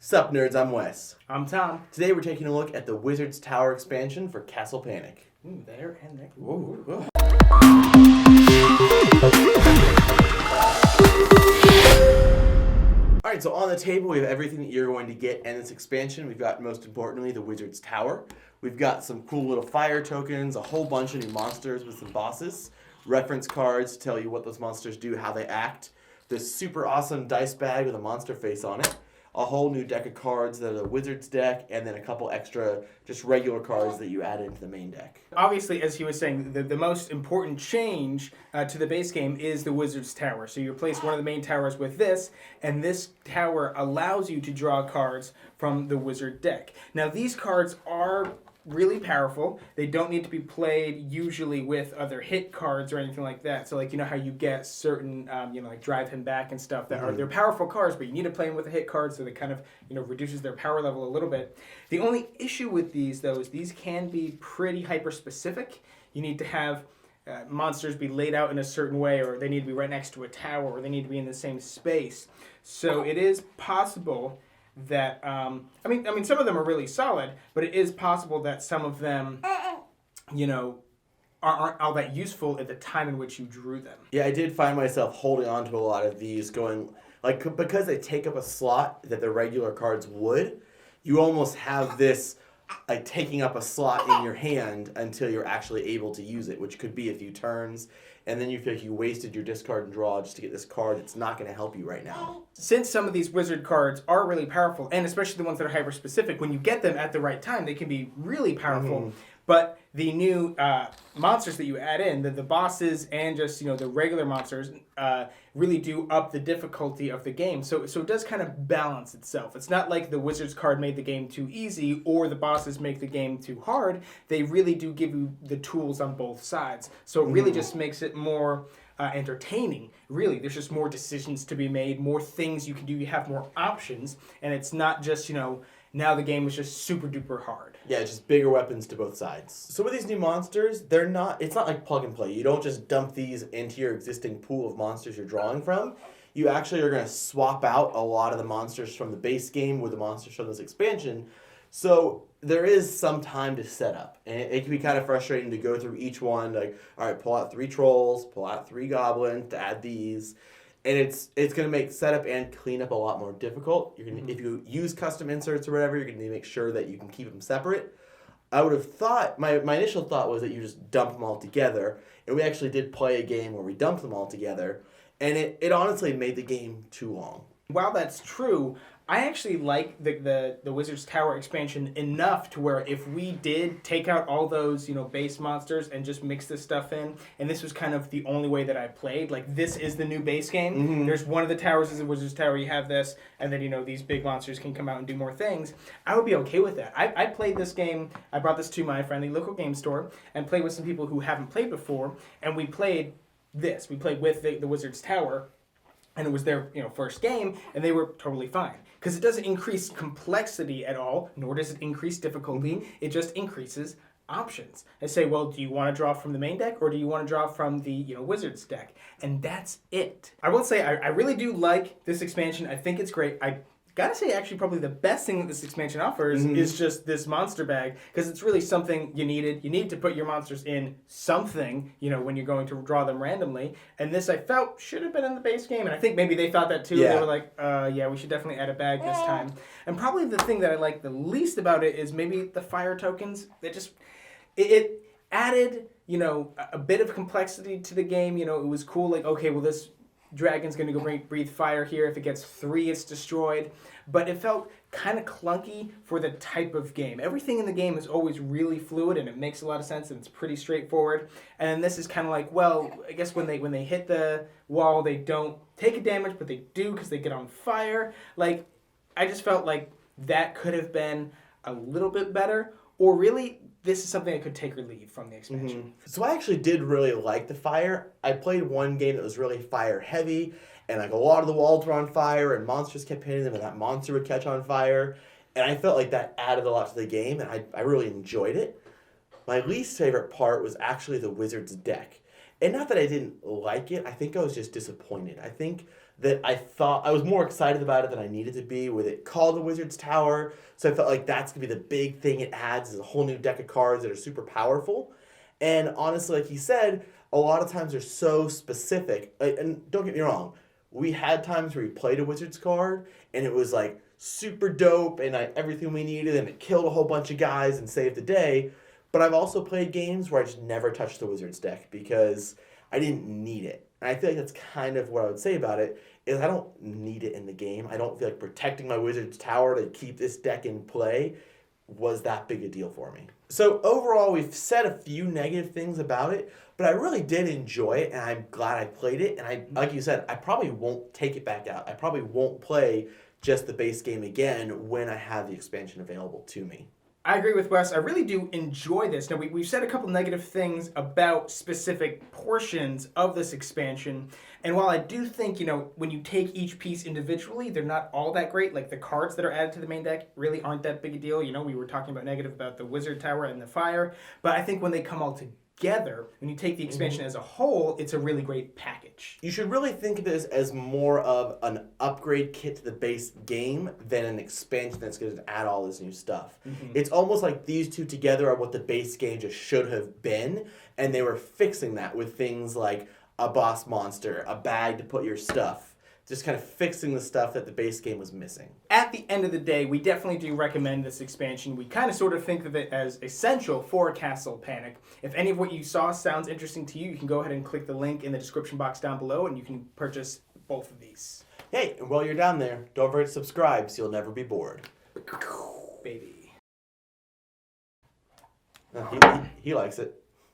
Sup, nerds, I'm Wes. I'm Tom. Today we're taking a look at the Wizard's Tower expansion for Castle Panic. Ooh, there and there. Ooh. Alright, so on the table we have everything that you're going to get in this expansion. We've got, most importantly, the Wizard's Tower. We've got some cool little fire tokens, a whole bunch of new monsters with some bosses, reference cards to tell you what those monsters do, how they act, this super awesome dice bag with a monster face on it, a whole new deck of cards that are the Wizard's deck, and then a couple extra just regular cards that you add into the main deck. Obviously, as he was saying, the most important change to the base game is the Wizard's Tower. So you replace one of the main towers with this, and this tower allows you to draw cards from the Wizard deck. Now, these cards are really powerful. They don't need to be played usually with other hit cards or anything like that. So, like, you know how you get certain, like Drive Him Back and stuff that are, they're powerful cards, but you need to play them with a hit card, so that kind of, reduces their power level a little bit. The only issue with these, though, is these can be pretty hyper-specific. You need to have monsters be laid out in a certain way, or they need to be right next to a tower, or they need to be in the same space. So it is possible that I mean some of them are really solid, but it is possible that some of them aren't all that useful at the time in which you drew them. Yeah, I did find myself holding on to a lot of these, going like, because they take up a slot that the regular cards would, you almost have this like taking up a slot in your hand until you're actually able to use it, which could be a few turns, and then you feel like you wasted your discard and draw just to get this card. It's not going to help you right now. Since some of these wizard cards are really powerful, and especially the ones that are hyper-specific, when you get them at the right time, they can be really powerful. But the new monsters that you add in, the bosses and just the regular monsters, really do up the difficulty of the game. So it does kind of balance itself. It's not like the Wizards card made the game too easy or the bosses make the game too hard. They really do give you the tools on both sides. So it really just makes it more entertaining. Really, there's just more decisions to be made, more things you can do. You have more options, and it's not just now the game is just super duper hard. Yeah, it's just bigger weapons to both sides. So with these new monsters, it's not like plug and play. You don't just dump these into your existing pool of monsters you're drawing from. You actually are going to swap out a lot of the monsters from the base game with the monsters from this expansion. So there is some time to set up. And it can be kind of frustrating to go through each one, like, all right, pull out 3 trolls, pull out 3 goblins to add these. And it's going to make setup and cleanup a lot more difficult. You're going to, if you use custom inserts or whatever, you're going to need to make sure that you can keep them separate. I would have thought, my initial thought was that you just dump them all together. And we actually did play a game where we dumped them all together. And it honestly made the game too long. While that's true, I actually like the Wizard's Tower expansion enough to where if we did take out all those base monsters and just mix this stuff in, and this was kind of the only way that I played, like this is the new base game. There's one of the towers is the Wizard's Tower, you have this, and then these big monsters can come out and do more things. I would be okay with that. I played this game, I brought this to my friendly local game store and played with some people who haven't played before, and we played this. We played with the Wizard's Tower, and it was their first game, and they were totally fine. Because it doesn't increase complexity at all, nor does it increase difficulty. It just increases options. I say, well, do you want to draw from the main deck, or do you want to draw from the Wizards deck? And that's it. I will say, I really do like this expansion. I think it's great. I gotta say, actually, probably the best thing that this expansion offers is just this monster bag, because it's really something you needed. You need to put your monsters in something, when you're going to draw them randomly. And this, I felt, should have been in the base game. And I think maybe they thought that too. Yeah. They were like, yeah, we should definitely add a bag this time. And probably the thing that I like the least about it is maybe the fire tokens. It added, a bit of complexity to the game. It was cool, like, okay, well, this dragon's going to go breathe fire here. If it gets 3, it's destroyed. But it felt kind of clunky for the type of game. Everything in the game is always really fluid, and it makes a lot of sense, and it's pretty straightforward. And this is kind of like, well, I guess when they hit the wall, they don't take a damage, but they do because they get on fire. Like, I just felt like that could have been a little bit better, or really, this is something I could take or leave from the expansion. So I actually did really like the fire. I played one game that was really fire heavy, and like a lot of the walls were on fire, and monsters kept hitting them, and that monster would catch on fire. And I felt like that added a lot to the game, and I really enjoyed it. My least favorite part was actually the Wizard's deck. And not that I didn't like it, I think I was just disappointed. I think that I thought I was more excited about it than I needed to be with it called the Wizard's Tower. So I felt like that's gonna be the big thing it adds is a whole new deck of cards that are super powerful. And honestly, like he said, a lot of times they're so specific. And don't get me wrong, we had times where we played a Wizard's card and it was like super dope and everything we needed and it killed a whole bunch of guys and saved the day. But I've also played games where I just never touched the Wizard's deck because I didn't need it. And I feel like that's kind of what I would say about it is I don't need it in the game. I don't feel like protecting my Wizard's Tower to keep this deck in play was that big a deal for me. So overall, we've said a few negative things about it, but I really did enjoy it, and I'm glad I played it. And I, like you said, I probably won't take it back out. I probably won't play just the base game again when I have the expansion available to me. I agree with Wes. I really do enjoy this. Now, we've said a couple negative things about specific portions of this expansion. And while I do think, when you take each piece individually, they're not all that great. Like the cards that are added to the main deck really aren't that big a deal. We were talking about negative about the Wizard Tower and the Fire. But I think when they come all together, when you take the expansion as a whole, it's a really great package. You should really think of this as more of an upgrade kit to the base game than an expansion that's going to add all this new stuff. It's almost like these two together are what the base game just should have been, and they were fixing that with things like a boss monster, a bag to put your stuff, just kind of fixing the stuff that the base game was missing. At the end of the day, we definitely do recommend this expansion. We kind of sort of think of it as essential for Castle Panic. If any of what you saw sounds interesting to you, you can go ahead and click the link in the description box down below and you can purchase both of these. Hey, and while you're down there, don't forget to subscribe so you'll never be bored. Baby. He likes it.